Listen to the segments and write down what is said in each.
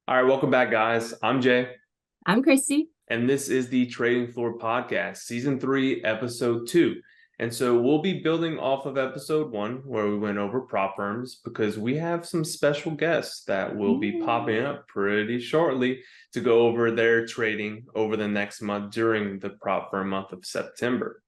All right, welcome back, guys. I'm Jay, I'm Christy. and this is the Trading Floor Podcast, Season 3, Episode 2. And so we'll be building off of Episode 1, where we went over prop firms, because we have some special guests that will be popping up pretty shortly to go over their trading over the next month during the prop firm month of September.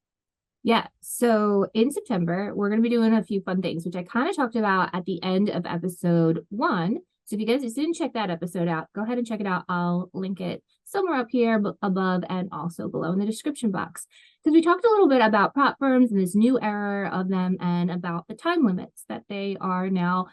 Yeah, so in September, we're going to be doing a few fun things, which I kind of talked about at the end of episode 1. So if you guys didn't check that episode out, go ahead and check it out. I'll link it somewhere up here above and also below in the description box. Because we talked a little bit about prop firms and this new era of them and about the time limits that they are now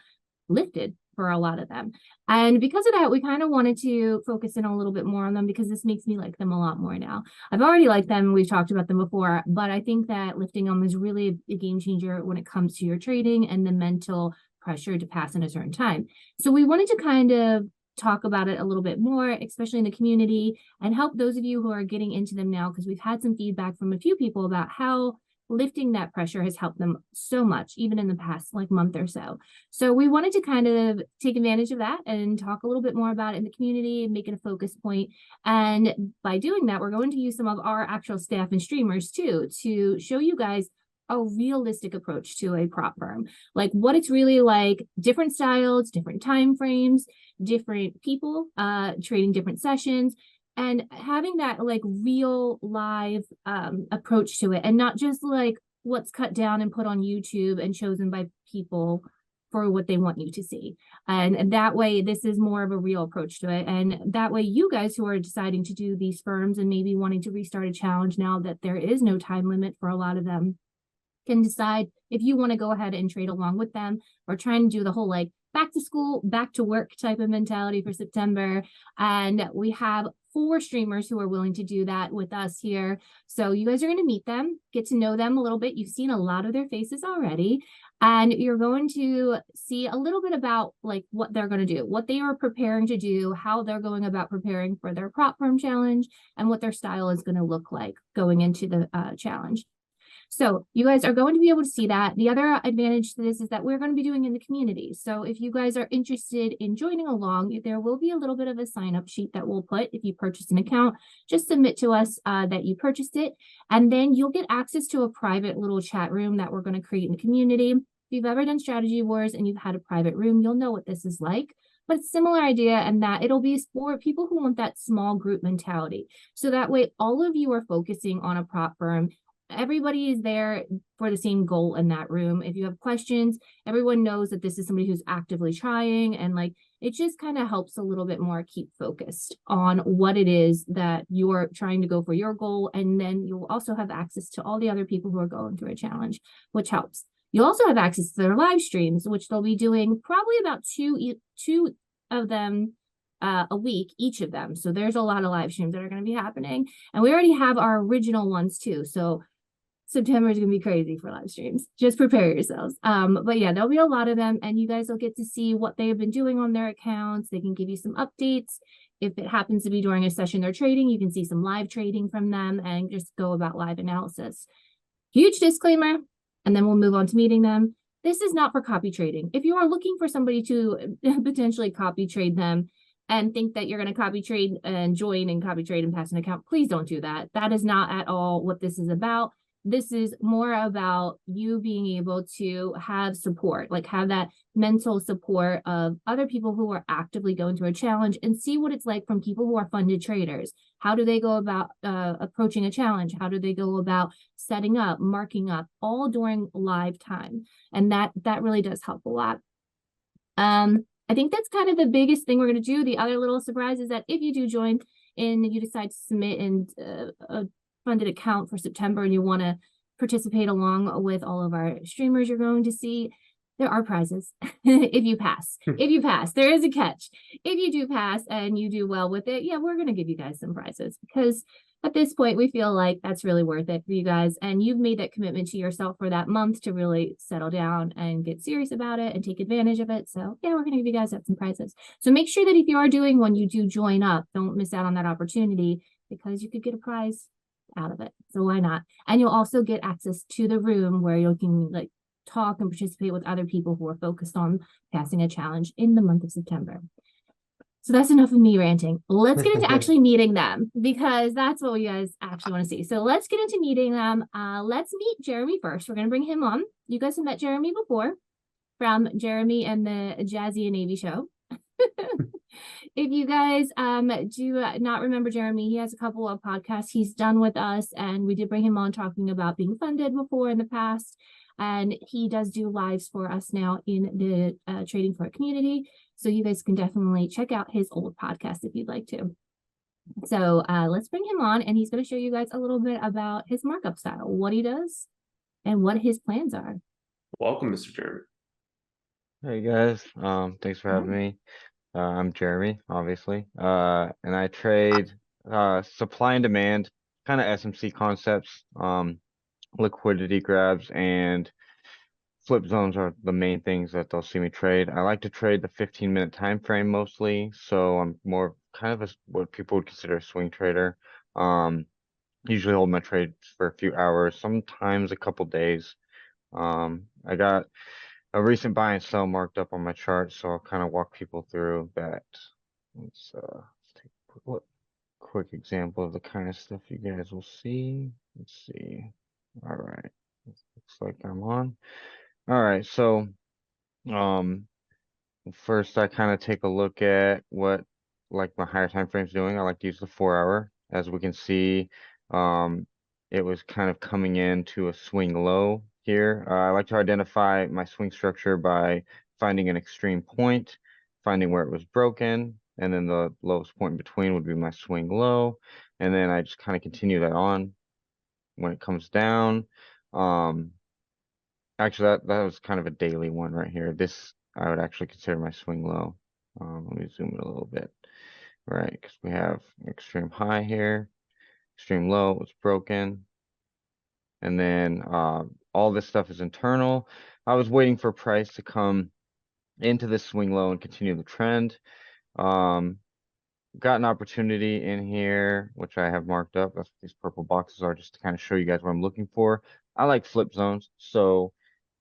lifted for a lot of them. And because of that, we kind of wanted to focus in a little bit more on them because this makes me like them a lot more now. I've already liked them. We've talked about them before, but I think that lifting them is really a game changer when it comes to your trading and the mental pressure to pass in a certain time. So we wanted to kind of talk about it a little bit more, especially in the community, and help those of you who are getting into them now, because we've had some feedback from a few people about how lifting that pressure has helped them so much, even in the past like month or so. So we wanted to kind of take advantage of that and talk a little bit more about it in the community and make it a focus point. And by doing that, we're going to use some of our actual staff and streamers too, to show you guys a realistic approach to a prop firm, like what it's really like, different styles, different time frames, different people trading different sessions, and having that like real live approach to it, and not just like what's cut down and put on YouTube and chosen by people for what they want you to see. And that way, this is more of a real approach to it. And that way, you guys who are deciding to do these firms and maybe wanting to restart a challenge now that there is no time limit for a lot of them, can decide if you want to go ahead and trade along with them, or try and do the whole like back to school, back to work type of mentality for September. And we have 4 streamers who are willing to do that with us here. So you guys are going to meet them, get to know them a little bit. You've seen a lot of their faces already, and you're going to see a little bit about like what they're going to do, what they are preparing to do, how they're going about preparing for their prop firm challenge, and what their style is going to look like going into the challenge. So you guys are going to be able to see that. The other advantage to this is that we're going to be doing in the community. So if you guys are interested in joining along, there will be a little bit of a sign-up sheet that we'll put if you purchase an account. Just submit to us that you purchased it, and then you'll get access to a private little chat room that we're going to create in the community. If you've ever done strategy wars and you've had a private room, you'll know what this is like. But it's a similar idea, and that it'll be for people who want that small group mentality. So that way, all of you are focusing on a prop firm. Everybody is there for the same goal in that room. If you have questions, everyone knows that this is somebody who's actively trying, and like it just kind of helps a little bit more keep focused on what it is that you're trying to go for your goal. And then you'll also have access to all the other people who are going through a challenge, which helps. You'll also have access to their live streams, which they'll be doing probably about two of them a week, each of them. So there's a lot of live streams that are going to be happening, and we already have our original ones too. So September is going to be crazy for live streams. Just prepare yourselves. But yeah, there'll be a lot of them, and you guys will get to see what they have been doing on their accounts. They can give you some updates. If it happens to be during a session they're trading, you can see some live trading from them and just go about live analysis. Huge disclaimer, and then we'll move on to meeting them. This is not for copy trading. If you are looking for somebody to potentially copy trade them and think that you're going to copy trade and join and copy trade and pass an account, please don't do that. That is not at all what this is about. This is more about you being able to have support, like have that mental support of other people who are actively going through a challenge, and see what it's like from people who are funded traders. How do they go about approaching a challenge? How do they go about setting up, marking up, all during live time? And that really does help a lot. I think that's kind of the biggest thing we're going to do. The other little surprise is that if you do join and you decide to submit in a funded account for September, and you want to participate along with all of our streamers you're going to see, there are prizes if you pass. If you pass, there is a catch. If you do pass and you do well with it, yeah, we're going to give you guys some prizes, because at this point we feel like that's really worth it for you guys, and you've made that commitment to yourself for that month to really settle down and get serious about it and take advantage of it. So yeah, we're going to give you guys some prizes. So make sure that if you are doing one, you do join up. Don't miss out on that opportunity, because you could get a prize out of it. So why not? And you'll also get access to the room where you can like talk and participate with other people who are focused on passing a challenge in the month of September. So that's enough of me ranting. Let's get into actually meeting them because that's what you guys actually want to see. So let's get into meeting them. Let's meet Jeremy first. We're going to bring him on. You guys have met Jeremy before from Jeremy and the Jazzy and Navy show. If you guys do not remember Jeremy, he has a couple of podcasts he's done with us, and we did bring him on talking about being funded before in the past. And he does do lives for us now in the Trading for It community. So you guys can definitely check out his old podcast if you'd like to. So let's bring him on, and he's going to show you guys a little bit about his markup style, what he does, and what his plans are. Welcome, Mr. Jeremy. Hey guys, thanks for having me. I'm Jeremy, obviously, and I trade supply and demand, kind of SMC concepts, liquidity grabs, and flip zones are the main things that they'll see me trade. I like to trade the 15-minute time frame mostly, so I'm more kind of what people would consider a swing trader. Usually hold my trades for a few hours, sometimes a couple days. I got a recent buy and sell marked up on my chart, so I'll kind of walk people through that. Let's take a quick example of the kind of stuff you guys will see. Let's see. All right. Looks like I'm on. All right, so first I kind of take a look at what like my higher time frame's doing. I like to use the 4-hour. As we can see, it was kind of coming into a swing low here. I like to identify my swing structure by finding an extreme point, finding where it was broken, and then the lowest point in between would be my swing low. And then I just kind of continue that on when it comes down. Actually, that was kind of a daily one right here. This I would actually consider my swing low. Let me zoom it a little bit. Right, because we have extreme high here, extreme low, it's broken. And then all this stuff is internal. I was waiting for price to come into this swing low and continue the trend. Got an opportunity in here, which I have marked up. That's what these purple boxes are, just to kind of show you guys what I'm looking for. I like flip zones. So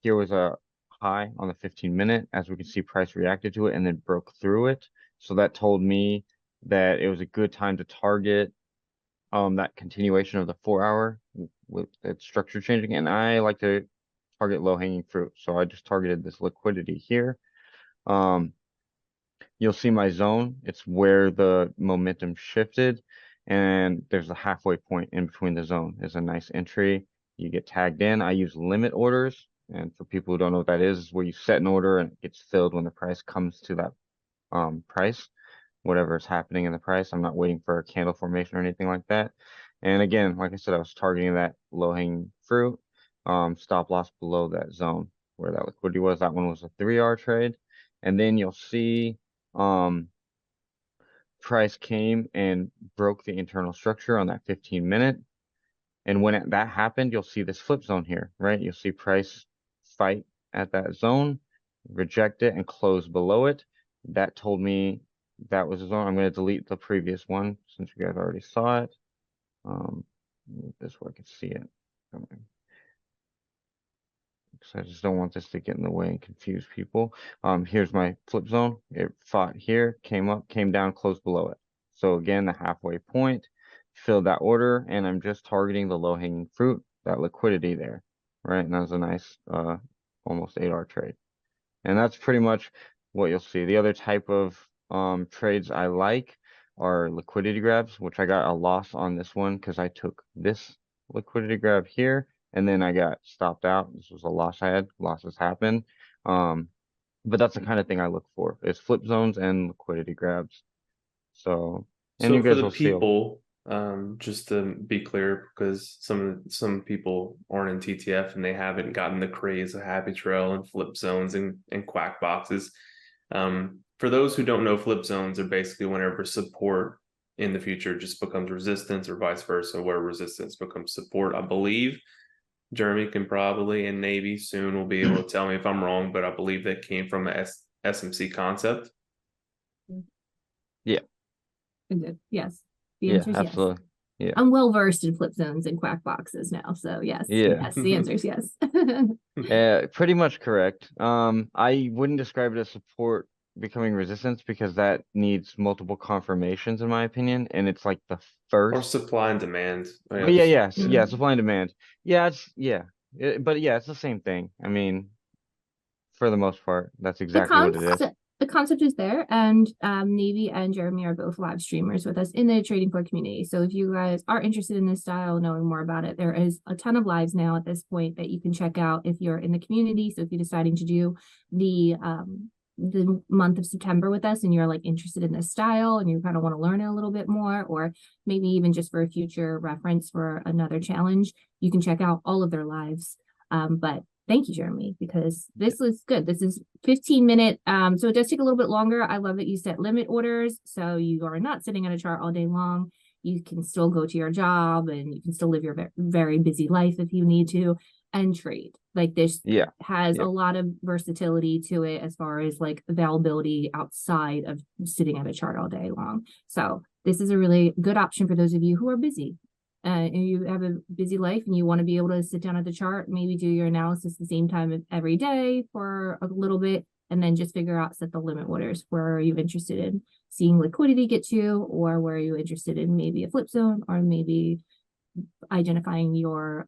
here was a high on the 15-minute. As we can see, price reacted to it and then broke through it. So that told me that it was a good time to target that continuation of the 4-hour with its structure changing. And I like to target low-hanging fruit. So I just targeted this liquidity here. You'll see my zone. It's where the momentum shifted, and there's a halfway point in between the zone. There's a nice entry. You get tagged in. I use limit orders, and for people who don't know what that is where you set an order and it gets filled when the price comes to that price, whatever is happening in the price. I'm not waiting for a candle formation or anything like that. And again, like I said, I was targeting that low-hanging fruit, stop loss below that zone where that liquidity was. That one was a 3-hour trade. And then you'll see price came and broke the internal structure on that 15-minute. And when that happened, you'll see this flip zone here, right? You'll see price fight at that zone, reject it, and close below it. That told me that was a zone. I'm going to delete the previous one since you guys already saw it. Move this way I can see it. I just don't want this to get in the way and confuse people. Here's my flip zone. It fought here, came up, came down, closed below it. So again, the halfway point, filled that order, and I'm just targeting the low-hanging fruit, that liquidity there, right? And that was a nice, almost 8-hour trade. And that's pretty much what you'll see. The other type of trades I like are liquidity grabs, which I got a loss on this one because I took this liquidity grab here, and then I got stopped out. This was a loss I had. Losses happen. But that's the kind of thing I look for, is flip zones and liquidity grabs. So, and So you for guys the will see. people, just to be clear, because some people aren't in TTF and they haven't gotten the craze of happy trail and flip zones and quack boxes. For those who don't know, flip zones are basically whenever support in the future just becomes resistance, or vice versa, where resistance becomes support. I believe Jeremy can probably, and Navy soon will be able to tell me if I'm wrong, but I believe that came from a SMC concept. Yeah. Yes. The answer is absolutely. yes. Yeah. I'm well versed in flip zones and quack boxes now. So yes. Yeah. Yes. The answer is yes. Pretty much correct. I wouldn't describe it as support becoming resistance because that needs multiple confirmations in my opinion, and it's like the Or first. supply and demand. But yeah, Yes. yes, Mm. yeah, supply and demand. Yeah, but yeah, it's the same thing. I mean, for the most part, that's The exactly what it is. concept is there, and Navy and Jeremy are both live streamers with us in the Trading Floor community. So if you guys are interested in this style, knowing more about it, there is a ton of lives now at this point that you can check out if you're in the community. So if you're deciding to do the month of September with us and you're like interested in this style and you kind of want to learn it a little bit more, or maybe even just for a future reference for another challenge, you can check out all of their lives. But thank you, Jeremy, because this was good. This is 15-minute. So it does take a little bit longer. I love that you set limit orders. So you are not sitting at a chart all day long. You can still go to your job and you can still live your very busy life if you need to and trade. Like this Yeah, has yeah, a lot of versatility to it as far as like availability outside of sitting at a chart all day long. So this is a really good option for those of you who are busy. And you have a busy life and you want to be able to sit down at the chart, maybe do your analysis the same time every day for a little bit, and then just figure out, set the limit orders. Where are you interested in seeing liquidity get to, or where are you interested in maybe a flip zone, or maybe identifying your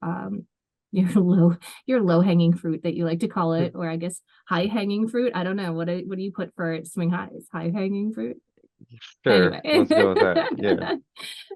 low hanging fruit that you like to call it, or I guess high hanging fruit. I don't know. What do you put for swing highs? High hanging fruit? sure. Anyway. Let's go with that. Yeah.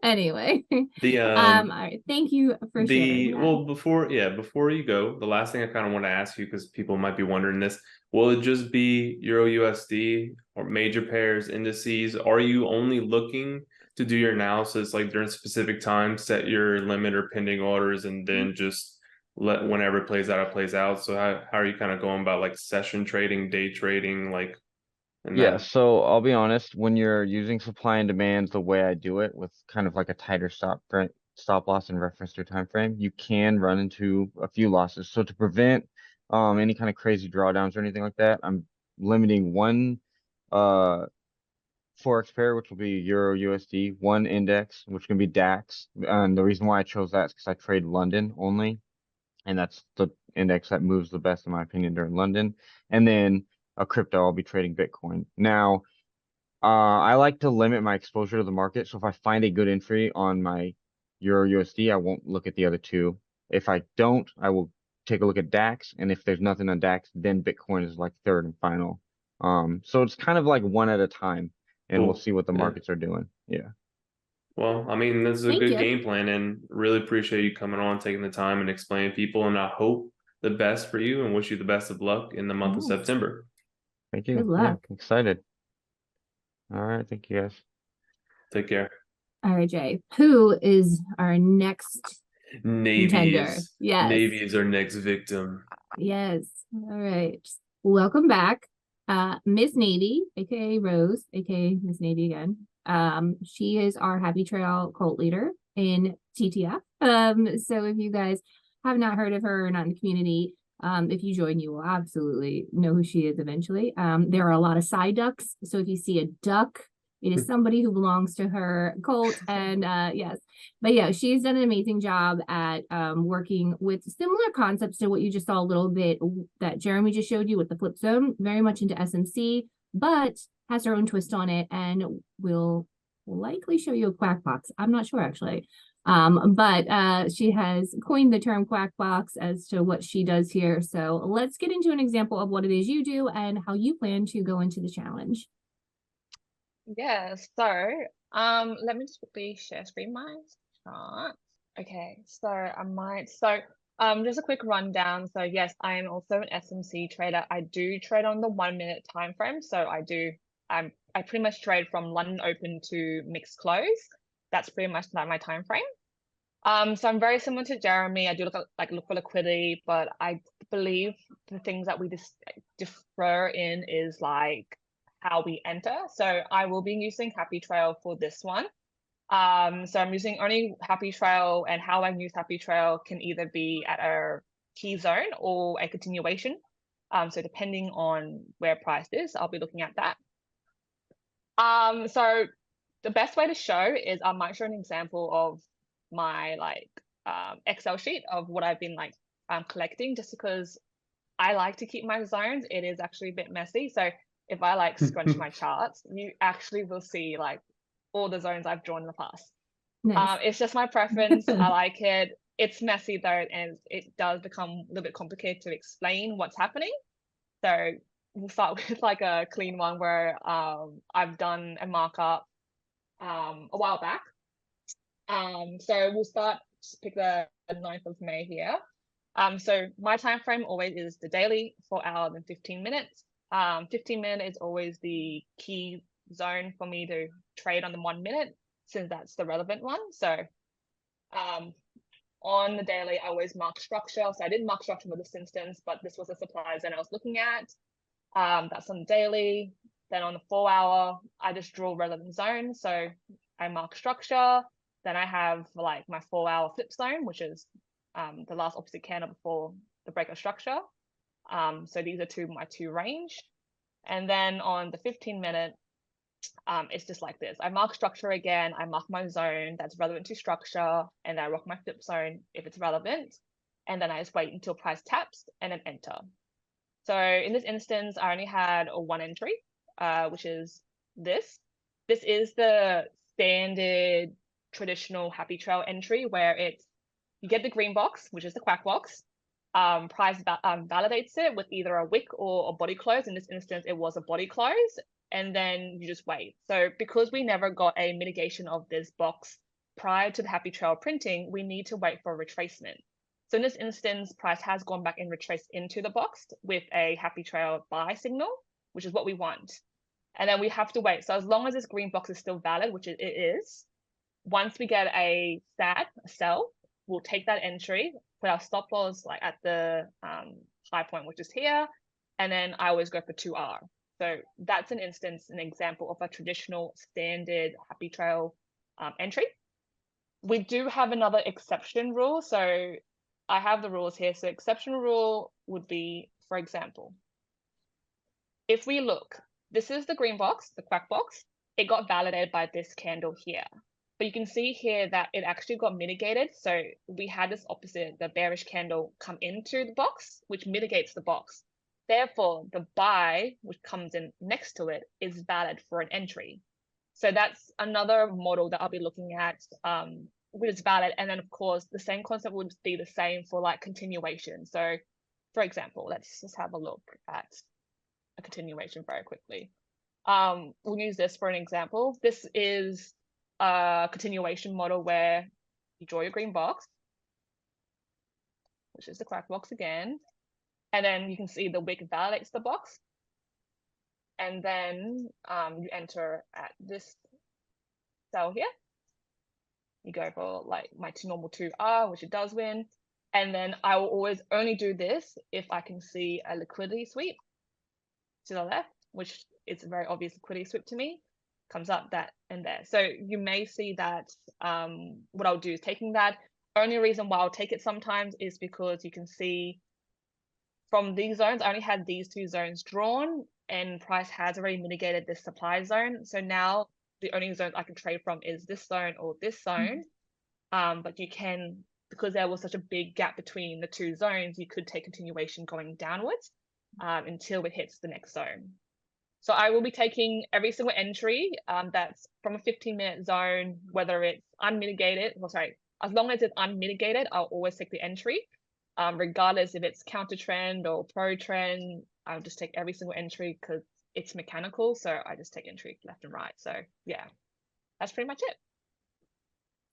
Anyway. The All right. Thank you for sharing that. well, before you go, the last thing I kind of want to ask you, because people might be wondering this, will it just be Euro USD or major pairs, indices? Are you only looking to do your analysis like during specific times, set your limit or pending orders, and then just let whenever it plays out, it plays out? So how are you kind of going about like session trading, day trading, like and Yeah, that? so I'll be honest, when you're using supply and demand the way I do it with kind of like a tighter stop loss in reference to time frame, you can run into a few losses. So to prevent any kind of crazy drawdowns or anything like that, I'm limiting one uh Forex pair, which will be Euro USD, one index, which can be DAX. And the reason why I chose that is because I trade London only, and that's the index that moves the best in my opinion during London. And then a crypto, I'll be trading Bitcoin. Now, I like to limit my exposure to the market. So if I find a good entry on my Euro USD, I won't look at the other two. If I don't, I will take a look at DAX. And if there's nothing on DAX, then Bitcoin is like third and final. So it's kind of like one at a time, and we'll Cool. see what the Yeah. markets are doing. Yeah. Well, I mean, this is a Thank good you. game plan and really appreciate you coming on, taking the time and explaining people. And I hope the best for you and wish you the best of luck in the month of Yes. September. Thank Good you. Yeah. luck. Excited. All right. Thank you guys. Take care. All right, Jay. Who is our next contender? Yes. Navy is our next victim. Yes. All right. Welcome back. Miss Navy, aka Rose, aka Miss Navy again. She is our Happy Trail cult leader in TTF. So if you guys have not heard of her or not in the community, if you join, you will absolutely know who she is eventually. There are a lot of side ducks. So if you see a duck, it is somebody who belongs to her cult. And yes, but yeah, she's done an amazing job at working with similar concepts to what you just saw a little bit that Jeremy just showed you with the flip zone, very much into SMC, but has her own twist on it and will likely show you a quack box. I'm not sure actually. But she has coined the term quack box as to what she does here. So let's get into an example of what it is you do and how you plan to go into the challenge. Yeah, so let me just quickly share screen my chart. Okay, just a quick rundown. So yes, I am also an SMC trader. I do trade on the 1 minute time frame. So I pretty much trade from London Open to mixed close. That's pretty much like my time frame. So I'm very similar to Jeremy. I do look for liquidity, but I believe the things that we just differ in is like how we enter. So I will be using Happy Trail for this one. So I'm using only Happy Trail, and how I use Happy Trail can either be at a key zone or a continuation. So depending on where price is, I'll be looking at that. So the best way to show is I might show an example of my Excel sheet of what I've been collecting, just because I like to keep my zones. It is actually a bit messy. So if I like scrunch my charts, you actually will see like all the zones I've drawn in the past. Nice. It's just my preference. I like it. It's messy though, and it does become a little bit complicated to explain what's happening. So we'll start with like a clean one where I've done a markup a while back. So we'll start, just pick the 9th of May here. So my time frame always is the daily, 4 hours and 15 minutes. 15 minutes is always the key zone for me to trade on the 1 minute, since that's the relevant one. So on the daily, I always mark structure. So I didn't mark structure for this instance, but this was the supply zone I was looking at. That's on the daily. Then on the 4 hour, I just draw relevant zone. So I mark structure. Then I have like my 4 hour flip zone, which is the last opposite candle before the break of structure. So these are my two range. And then on the 15 minute, it's just like this. I mark structure again. I mark my zone that's relevant to structure, and I rock my flip zone if it's relevant. And then I just wait until price taps and then enter. So in this instance, I only had a 1 entry, which is this. This is the standard traditional happy trail entry where it's, you get the green box, which is the quack box. Price validates it with either a wick or a body close. In this instance, it was a body close, and then you just wait. So because we never got a mitigation of this box prior to the happy trail printing, we need to wait for a retracement. So in this instance, price has gone back and retraced into the box with a happy trail buy signal, which is what we want. And then we have to wait. So as long as this green box is still valid, which it is, once we get a sell, we'll take that entry, put our stop loss like at the high point, which is here. And then I always go for 2R. So that's an example of a traditional standard happy trail entry. We do have another exception rule. So I have the rules here. So exception rule would be, for example, if we look, this is the green box, the quack box. It got validated by this candle here. But you can see here that it actually got mitigated. So we had this opposite, the bearish candle come into the box, which mitigates the box. Therefore, the buy, which comes in next to it, is valid for an entry. So that's another model that I'll be looking at, which is valid. And then, of course, the same concept would be the same for like continuation. So, for example, let's just have a look at a continuation very quickly. We'll use this for an example. This is a continuation model where you draw your green box, which is the quack box again. And then you can see the wick validates the box. And then you enter at this cell here. You go for like my normal 2R, which it does win. And then I will always only do this if I can see a liquidity sweep to the left, which is a very obvious liquidity sweep to me. Comes up that and there. So you may see that what I'll do is taking that. Only reason why I'll take it sometimes is because you can see from these zones, I only had these two zones drawn, and price has already mitigated this supply zone. So now the only zone I can trade from is this zone or this zone. But you can, because there was such a big gap between the two zones, you could take continuation going downwards until it hits the next zone. So I will be taking every single entry that's from a 15-minute zone, whether it's unmitigated, as long as it's unmitigated, I'll always take the entry. Regardless if it's counter trend or pro trend, I'll just take every single entry because it's mechanical. So I just take entry left and right. So yeah, that's pretty much it.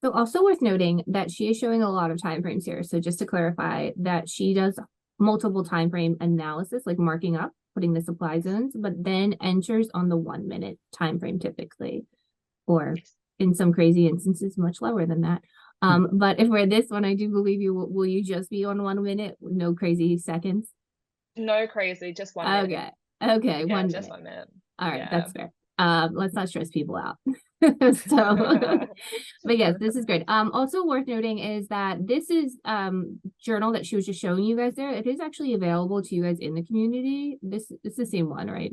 So also worth noting that she is showing a lot of time frames here. So just to clarify that she does multiple time frame analysis, like marking up, putting the supply zones, but then enters on the 1 minute time frame typically, or in some crazy instances, much lower than that. But if we're this one, I do believe you will you just be on 1 minute, no crazy seconds? No crazy, just 1 minute. Okay, yeah, 1 just minute. 1 minute. All right, Yeah. that's fair. Let's not stress people out. So but yes, this is great. Also worth noting is that this is journal that she was just showing you guys there. It is actually available to you guys in the community. This is the same one, right?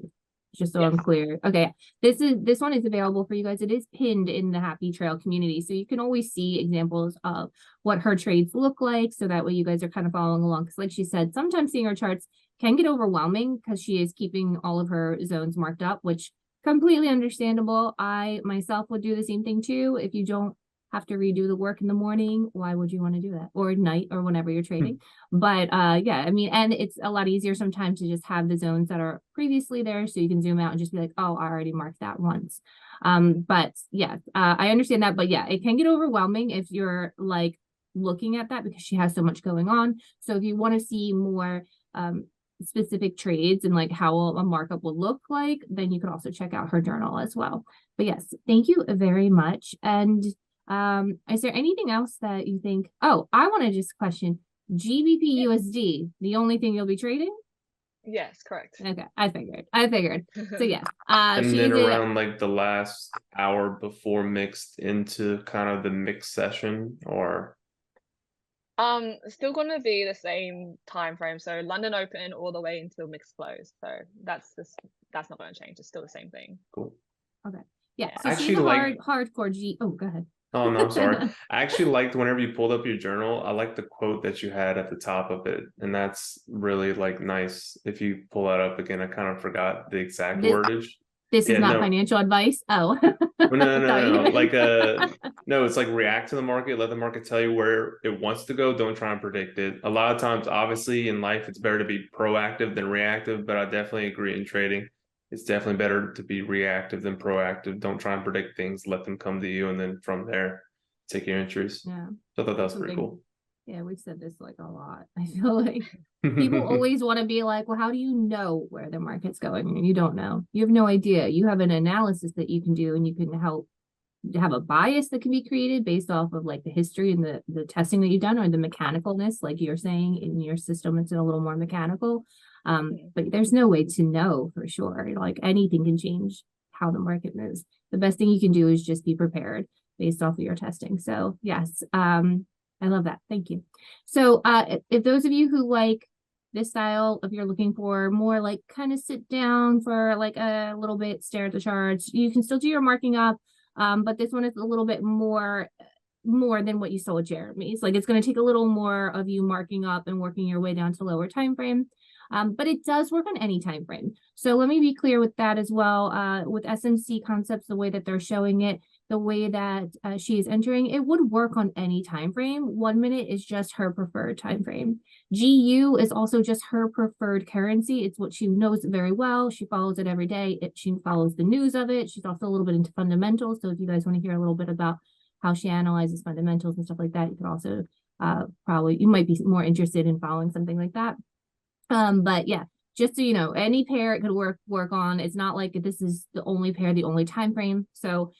Just so I'm clear. Okay, this one is available for you guys. It is pinned in the Happy Trail community, so you can always see examples of what her trades look like, so that way you guys are kind of following along. Because like she said, sometimes seeing her charts can get overwhelming because she is keeping all of her zones marked up, which completely understandable. I myself would do the same thing too. If you don't have to redo the work in the morning, why would you want to do that? Or at night or whenever you're trading. But yeah, I mean, and it's a lot easier sometimes to just have the zones that are previously there so you can zoom out and just be like, oh, I already marked that once. But yeah, I understand that. But yeah, it can get overwhelming if you're like looking at that because she has so much going on. So if you want to see more specific trades and like how a markup will look like, then you could also check out her journal as well. But yes, thank you very much. And is there anything else that you think? Oh, I want to just question GBP USD, the only thing you'll be trading? Yes, correct. Okay, I figured. So yes, And she's then around like the last hour before mixed into kind of the mixed session, or Still gonna be the same time frame. So London Open all the way until mixed close. So that's not gonna change. It's still the same thing. cool. okay. Yeah, Yeah. so Actually, she's a like- hardcore G. Oh, go ahead. Oh no, I'm sorry. I actually liked whenever you pulled up your journal, I like the quote that you had at the top of it. And that's really like nice. If you pull that up again, I kind of forgot the exact wordage. This Yeah, is not no. financial advice. Oh. Well, no. Thought you meant- Like no, it's like react to the market, let the market tell you where it wants to go. Don't try and predict it. A lot of times, obviously, in life, it's better to be proactive than reactive, but I definitely agree in trading. It's definitely better to be reactive than proactive. Don't try and predict things, let them come to you, and then from there, take your entries. Yeah. So I thought that was Something- pretty cool. Yeah, we've said this like a lot. I feel like people always want to be like, well, how do you know where the market's going? And you don't know. You have no idea. You have an analysis that you can do and you can help have a bias that can be created based off of like the history and the testing that you've done or the mechanicalness, like you're saying in your system, it's a little more mechanical. But there's no way to know for sure. Like anything can change how the market moves. The best thing you can do is just be prepared based off of your testing. So yes, I love that. Thank you. So if those of you who like this style, if you're looking for more like kind of sit down for like a little bit, stare at the charts, you can still do your marking up. But this one is a little bit more than what you saw with Jeremy's. Like it's going to take a little more of you marking up and working your way down to lower time frame. But it does work on any time frame. So let me be clear with that as well. With SMC concepts, the way that they're showing it, the way that she is entering, it would work on any time frame. 1 minute is just her preferred time frame. GU is also just her preferred currency. It's what she knows very well. She follows it every day. She follows the news of it. She's also a little bit into fundamentals. So if you guys want to hear a little bit about how she analyzes fundamentals and stuff like that, you could also you might be more interested in following something like that. But yeah, just so you know, any pair it could work on. It's not like this is the only pair, the only time frame. So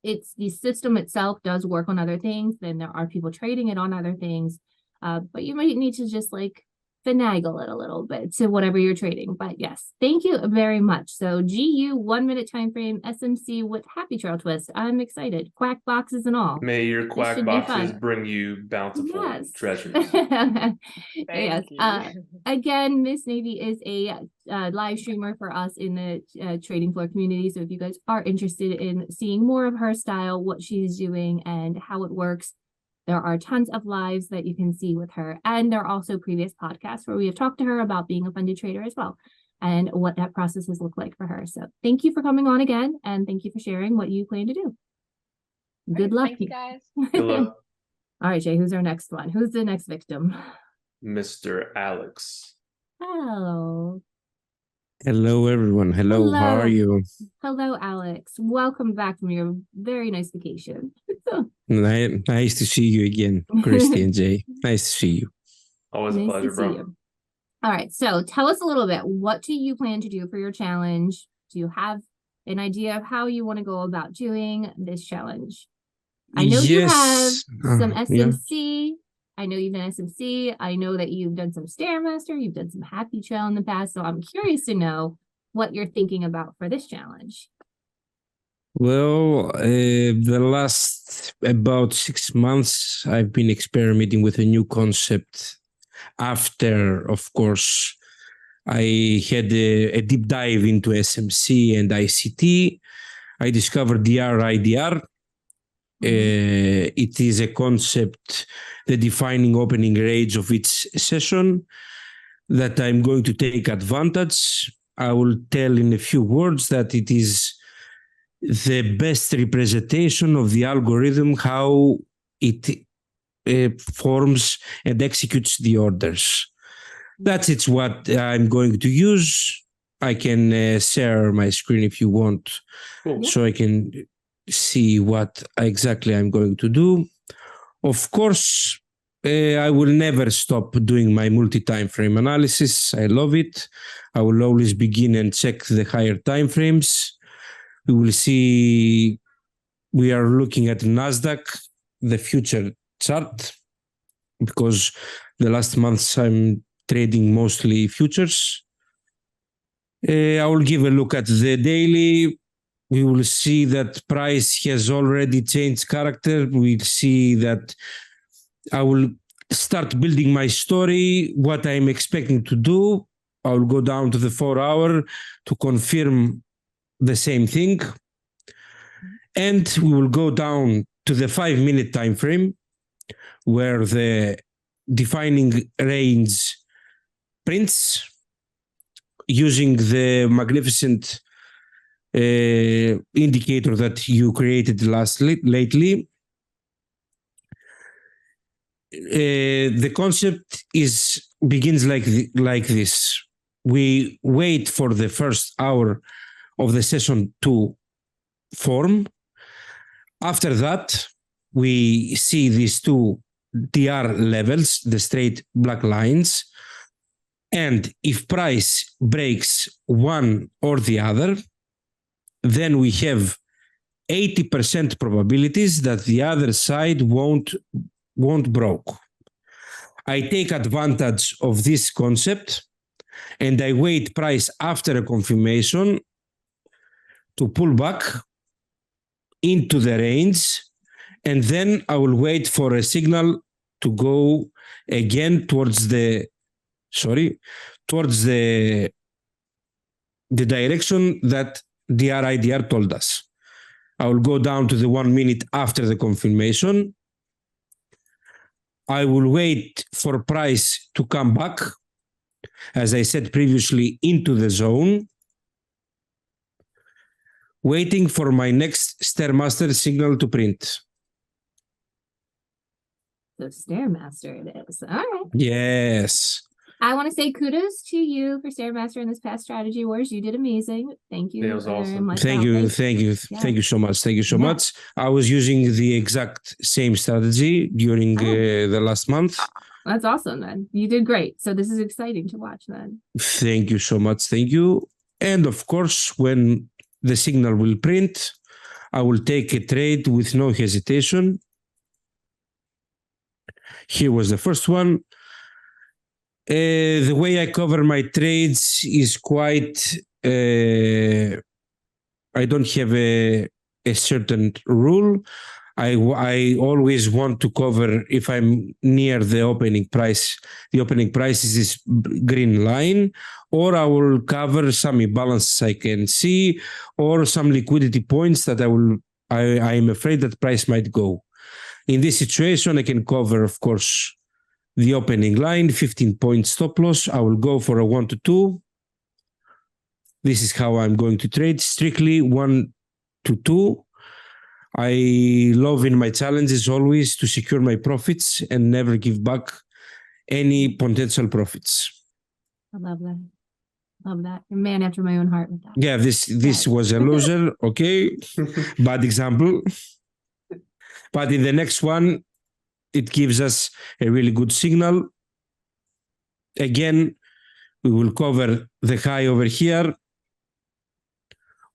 it's the system itself does work on other things. Then there are people trading it on other things. But you might need to just like finagle it a little bit to whatever you're trading. But yes, thank you very much. So GU 1 minute time frame, SMC with happy trail twist. I'm excited. Quack boxes and all. May your This quack should be boxes fun. bring you bountiful Yes. treasures. Yes. Thank you. Again, Miss Navy is a live streamer for us in the trading floor community. So if you guys are interested in seeing more of her style, what she's doing and how it works, there are tons of lives that you can see with her. And there are also previous podcasts where we have talked to her about being a funded trader as well and what that process has looked like for her. So thank you for coming on again. And thank you for sharing what you plan to do. Good luck. Thank you guys. Good luck, All right, Jay, who's our next one? Who's the next victim? Mr. Alex. Oh, Hello, everyone. Hello, how Hello. are you? hello, Alex. Welcome back from your very nice vacation. Nice to see you again, Christy and Jay. Nice to see you. Always a Nice to pleasure, see bro. you. All right, so tell us a little bit. What do you plan to do for your challenge? Do you have an idea of how you want to go about doing this challenge? I know you have Yes. some Yeah. SMC. I know you've done SMC. I know that you've done some Stairmaster. You've done some Happy Trail in the past. So I'm curious to know what you're thinking about for this challenge. Well, the last about 6 months, I've been experimenting with a new concept. After, of course, I had a deep dive into SMC and ICT. I discovered DR-IDR. It is a concept, the defining opening range of each session. that I'm going to take advantage. I will tell in a few words that it is the best representation of the algorithm, how it forms and executes the orders. That's it's what I'm going to use. I can share my screen if you want, Cool. so I can see what exactly I'm going to do. Of course, I will never stop doing my multi-time frame analysis. I love it. I will always begin and check the higher time frames. We will see, we are looking at NASDAQ, the future chart, because the last months I'm trading mostly futures. I will give a look at the daily. We will see that price has already changed character. We'll see that I will start building my story, what I'm expecting to do. I will go down to the 4-hour to confirm the same thing. And we will go down to the 5-minute time frame, where the defining range prints using the magnificent indicator that you created lately. The concept begins like this. We wait for the first hour of the session to form. After that, we see these two DR levels, the straight black lines. And if price breaks one or the other, then we have 80% probabilities that the other side won't broke. I take advantage of this concept and I wait price after a confirmation to pull back into the range, and then I will wait for a signal to go again towards the direction that the RIDR told us. I will go down to the 1 minute after the confirmation. I will wait for price to come back, as I said previously, into the zone, waiting for my next Stairmaster signal to print. So Stairmaster it is. All right. Yes. I want to say kudos to you for Stairmaster in this past strategy wars. You did amazing. Thank you. It was awesome. much. Thank you so much. Thank you so much. I was using the exact same strategy during the last month. That's awesome, then. You did great. So this is exciting to watch, then. Thank you so much. Thank you. And of course, when the signal will print, I will take a trade with no hesitation. Here was the first one. The way I cover my trades is quite, I don't have a certain rule. I always want to cover if I'm near the opening price. The opening price is this green line, or I will cover some imbalances I can see, or some liquidity points that I am afraid that price might go. In this situation, I can cover, of course, the opening line, 15-point stop loss. I will go for a 1 to 2. This is how I'm going to trade, strictly 1 to 2. I love in my challenges always to secure my profits and never give back any potential profits. I love that. Love that. A man after my own heart with that. Yeah, this was a loser. Okay, bad example. But in the next one, it gives us a really good signal. Again, we will cover the high over here.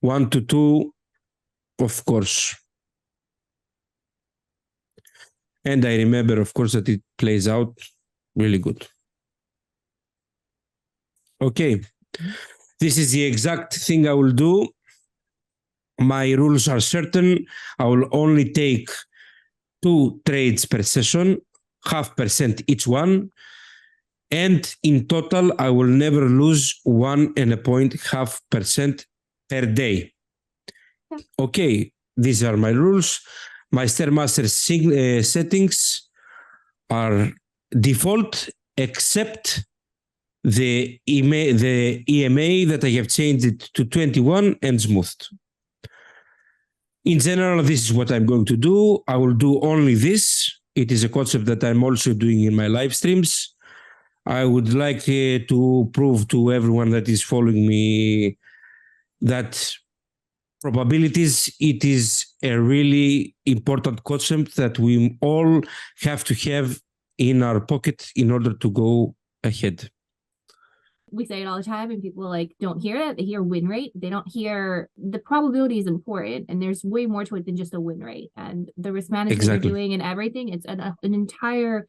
1 to 2, of course. And I remember, of course, that it plays out really good. Okay, this is the exact thing I will do. My rules are certain. I will only take 2 trades per session, 0.5% each one. And in total, I will never lose 1.5% per day. Okay, these are my rules. My Stairmaster settings are default, except the EMA that I have changed it to 21 and smoothed. In general, this is what I'm going to do. I will do only this. It is a concept that I'm also doing in my live streams. I would like to prove to everyone that is following me that probabilities, it is a really important concept that we all have to have in our pocket in order to go ahead. We say it all the time and people like don't hear it. They hear win rate. They don't hear the probability is important, and there's way more to it than just a win rate. And the risk management you're doing and everything, it's an entire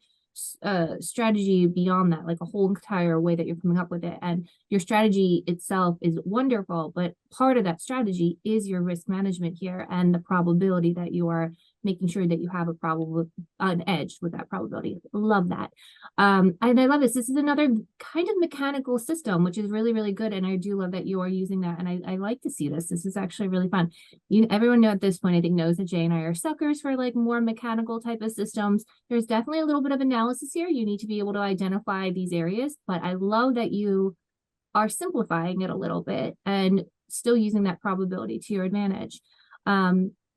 strategy beyond that, like a whole entire way that you're coming up with it. And your strategy itself is wonderful, but part of that strategy is your risk management here and the probability that you are making sure that you have an edge with that probability. Love that. And I love this. This is another kind of mechanical system, which is really, really good. And I do love that you are using that. And I like to see this. This is actually really fun. Everyone at this point, I think, knows that Jay and I are suckers for like more mechanical type of systems. There's definitely a little bit of analysis here. You need to be able to identify these areas, but I love that you are simplifying it a little bit and still using that probability to your advantage.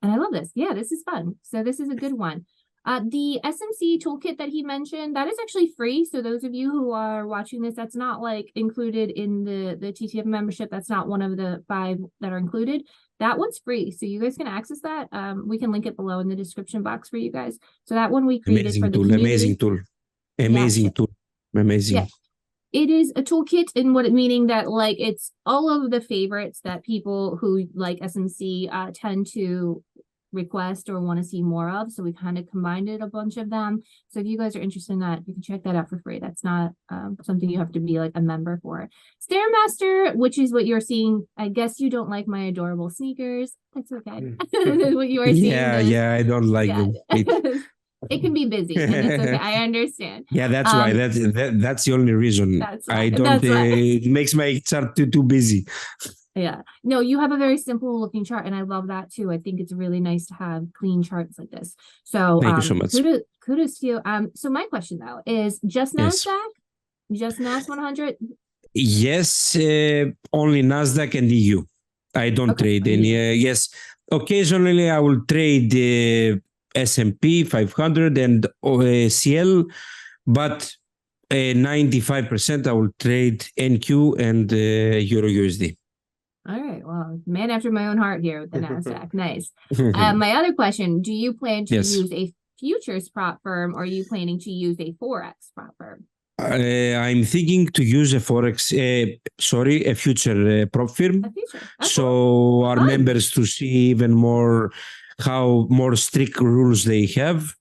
And I love this. Yeah, this is fun. So this is a good one. The SMC toolkit that he mentioned, that is actually free. So those of you who are watching this, that's not like included in the TTF membership. That's not one of the 5 that are included. That one's free. So you guys can access that. We can link it below in the description box for you guys. So that one we created for the community. Amazing tool. Amazing. Yeah. It is a toolkit meaning that like it's all of the favorites that people who like SMC tend to request or want to see more of. So we kind of combined it, a bunch of them. So if you guys are interested in that, you can check that out for free. That's not something you have to be like a member for. Stairmaster, which is what you're seeing. I guess you don't like my adorable sneakers. That's okay. What you are seeing. Yeah, I don't like them. It can be busy, and it's okay. I understand. Yeah, that's why. That's the only reason. I don't. It makes my chart too busy. Yeah. No, you have a very simple looking chart, and I love that too. I think it's really nice to have clean charts like this. So thank you so much. Kudos to you. So my question though is just NASDAQ, just NAS 100. Yes, only NASDAQ and EU. I don't trade any. Yes, occasionally I will trade the S&P 500 and CL, but 95% I will trade NQ and Euro USD. All right. Well, man after my own heart here with the NASDAQ. Nice. My other question, do you plan to use a futures prop firm, or are you planning to use a FOREX prop firm? I'm thinking to use a FOREX, a future prop firm. A future. So our members to see even more how more strict rules they have.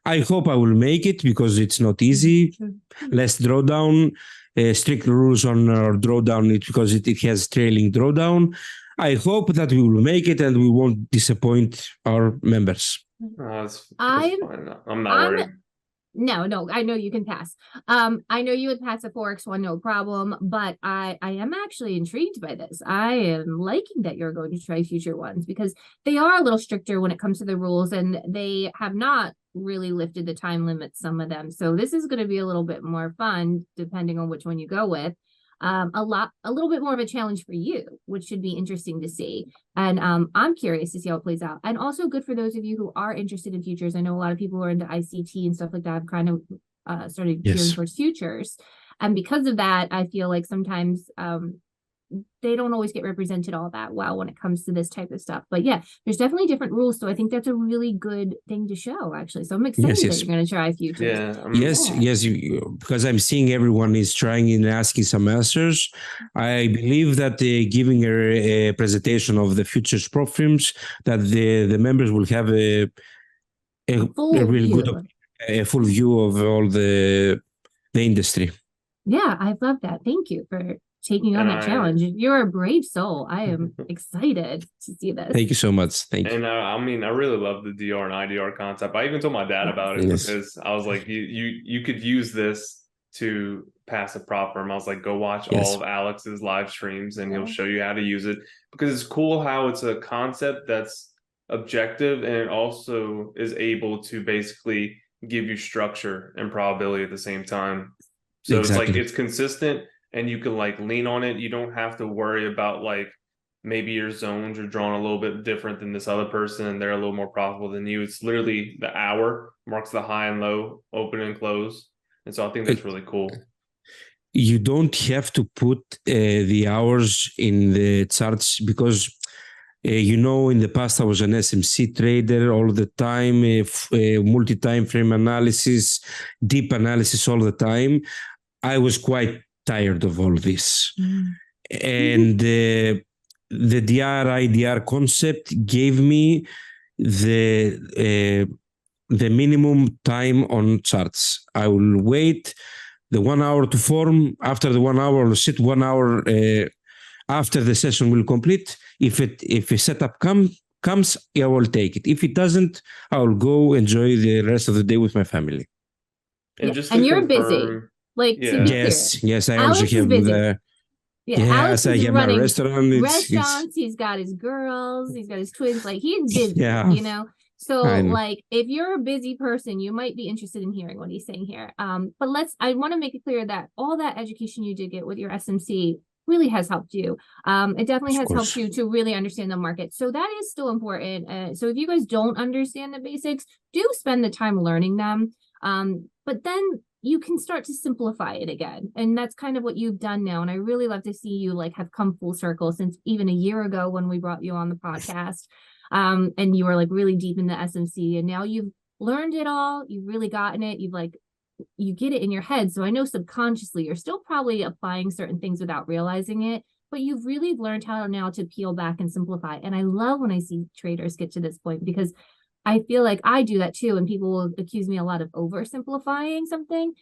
I hope I will make it because it's not easy. Less drawdown, strict rules on our drawdown because it has trailing drawdown. I hope that we will make it and we won't disappoint our members. I'm not worried. No, I know you can pass. I know you would pass a FOREX one, no problem, but I am actually intrigued by this. I am liking that you're going to try future ones because they are a little stricter when it comes to the rules, and they have not really lifted the time limits, some of them. So this is going to be a little bit more fun depending on which one you go with. A little bit more of a challenge for you, which should be interesting to see. And I'm curious to see how it plays out. And also good for those of you who are interested in futures. I know a lot of people who are into ICT and stuff like that have kind of started gearing towards futures. And because of that, I feel like sometimes they don't always get represented all that well when it comes to this type of stuff. But yeah, there's definitely different rules. So I think that's a really good thing to show, actually. So I'm excited that you're going to try futures. Yes, because I'm seeing everyone is trying and asking some answers. I believe that giving a presentation of the futures prop firms, that the members will have a really good, a full view of all the industry. Yeah, I love that. Thank you for taking on that challenge. You're a brave soul. I am excited to see this. Thank you so much. Thank you. And I mean, I really love the DR and IDR concept. I even told my dad about it because I was like, you could use this to pass a prop firm. I was like, go watch all of Alex's live streams and he'll show you how to use it, because it's cool how it's a concept that's objective and it also is able to basically give you structure and probability at the same time. So it's like it's consistent, and you can like lean on it. You don't have to worry about like maybe your zones are drawn a little bit different than this other person and they're a little more profitable than you. It's literally the hour marks the high and low, open and close. And so I think that's really cool. You don't have to put the hours in the charts because in the past I was an SMC trader all the time, multi-time frame analysis, deep analysis all the time. I was quite tired of all this. And the DRIDR concept gave me the minimum time on charts. I will wait the 1 hour to form. After the 1 hour, I'll sit 1 hour after the session will complete. If a setup comes, I will take it. If it doesn't, I will go enjoy the rest of the day with my family. And just and to you're confirm, busy. Like to be clear, Yes. I Alex also is have busy. the. Alex I is have my running restaurant. restaurants. He's got his girls. He's got his twins. Like he's busy. Yeah. So I know. like if you're a busy person, you might be interested in hearing what he's saying here. But I want to make it clear that all that education you did get with your SMC really has helped you. It definitely has helped you to really understand the market. So that is still important. So if you guys don't understand the basics, do spend the time learning them. But then you can start to simplify it again. And that's kind of what you've done now. And I really love to see you like have come full circle since even a year ago when we brought you on the podcast. And you were like really deep in the SMC, and now you've learned it all. You've really gotten it. You get it in your head. So I know subconsciously you're still probably applying certain things without realizing it, but you've really learned how now to peel back and simplify. And I love when I see traders get to this point because I feel like I do that too. And people will accuse me a lot of oversimplifying something.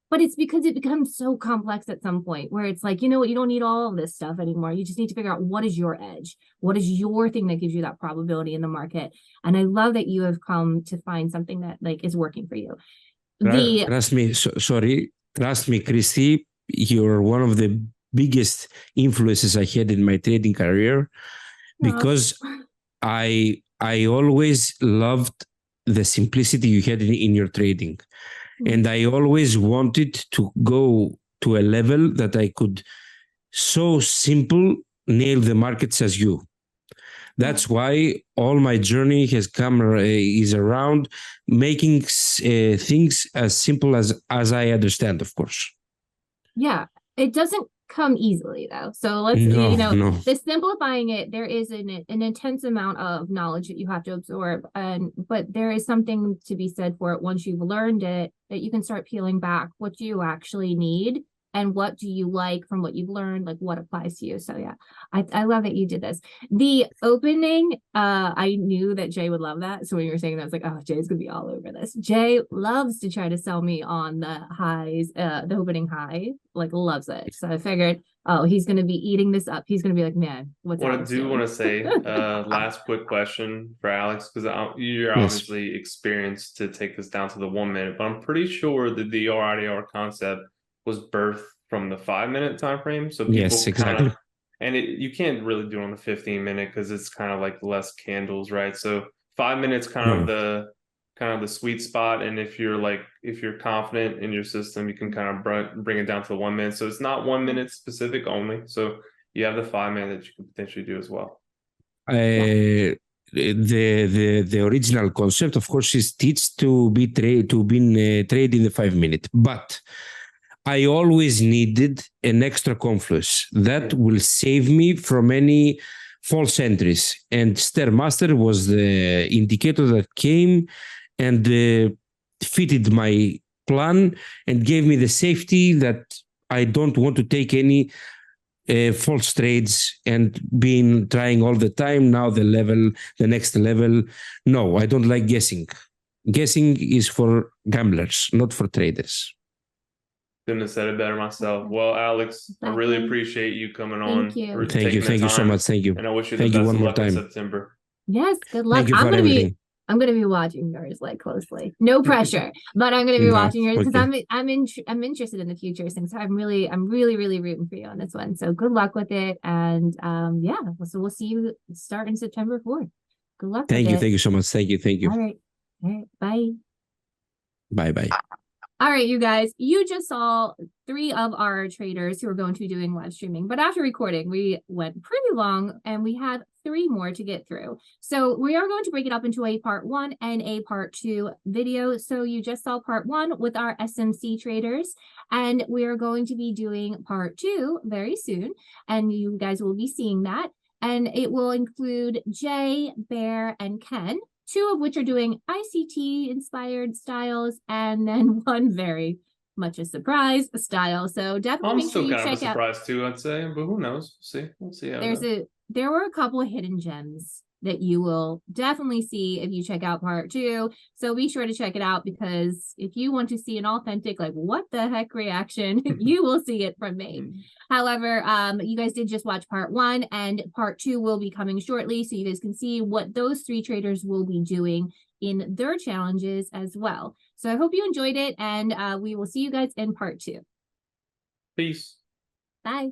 But it's because it becomes so complex at some point where it's like, you know what, you don't need all of this stuff anymore. You just need to figure out what is your edge? What is your thing that gives you that probability in the market? And I love that you have come to find something that like is working for you. Trust me, Christy, you're one of the biggest influences I had in my trading career because I always loved the simplicity you had in your trading. And I always wanted to go to a level that I could so simple nail the markets as you. That's why all my journey has come is around making things as simple as I understand, of course. Yeah, it doesn't come easily though. So let's the simplifying it, there is an intense amount of knowledge that you have to absorb, but there is something to be said for it once you've learned it, that you can start peeling back what you actually need and what do you like from what you've learned, like what applies to you. So yeah, I love that you did this. The opening, I knew that Jay would love that. So when you were saying that, I was like, oh, Jay's gonna be all over this. Jay loves to try to sell me on the highs, the opening high, like loves it. So I figured, oh, he's gonna be eating this up. He's gonna be like, man, what's what I Alex do doing? want to say, last quick question for Alex, because you're obviously experienced to take this down to the 1 minute, but I'm pretty sure that the RIDR concept was birthed from the 5 minute time frame. So people exactly. And you can't really do it on the 15 minute because it's kind of like less candles, right? So 5 minutes kind of the sweet spot. And if you're confident in your system, you can kind of bring it down to the 1 minute. So it's not 1 minute specific only. So you have the 5 minute that you can potentially do as well. The original concept, of course, is teach to be trade in the 5 minute, but I always needed an extra confluence that will save me from any false entries. And Stairmaster was the indicator that came and fitted my plan and gave me the safety that I don't want to take any false trades and trying all the time. Now the next level. No, I don't like guessing. Guessing is for gamblers, not for traders. Couldn't have said it better myself. Well, Alex, I really appreciate you coming on. Thank you. Thank you so much. Thank you. And I wish you the best of luck in September. Yes, good luck. Thank you for everything. I'm gonna be watching yours like closely. No pressure, but I'm gonna be watching yours because I'm interested in the futures thing. So I'm really rooting for you on this one. So good luck with it, and so we'll see you start in September 4th. Good luck. Thank you so much. Thank you. All right. Bye. Bye. All right, you guys, you just saw 3 of our traders who are going to be doing live streaming, but after recording, we went pretty long and we have 3 more to get through. So we are going to break it up into a part 1 and a part 2 video. So you just saw part 1 with our SMC traders, and we are going to be doing part 2 very soon, and you guys will be seeing that. And it will include Jay, Bear, and Ken, 2 of which are doing ICT inspired styles, and then 1 very much a surprise style. So definitely I'm make sure still you kind of a check out. surprise too, I'd say, but who knows? We'll see how it goes. There were a couple of hidden gems that you will definitely see if you check out part 2. So be sure to check it out, because if you want to see an authentic, like, what the heck reaction, you will see it from me. However, you guys did just watch part 1, and part 2 will be coming shortly. So you guys can see what those 3 traders will be doing in their challenges as well. So I hope you enjoyed it, and we will see you guys in part 2. Peace. Bye.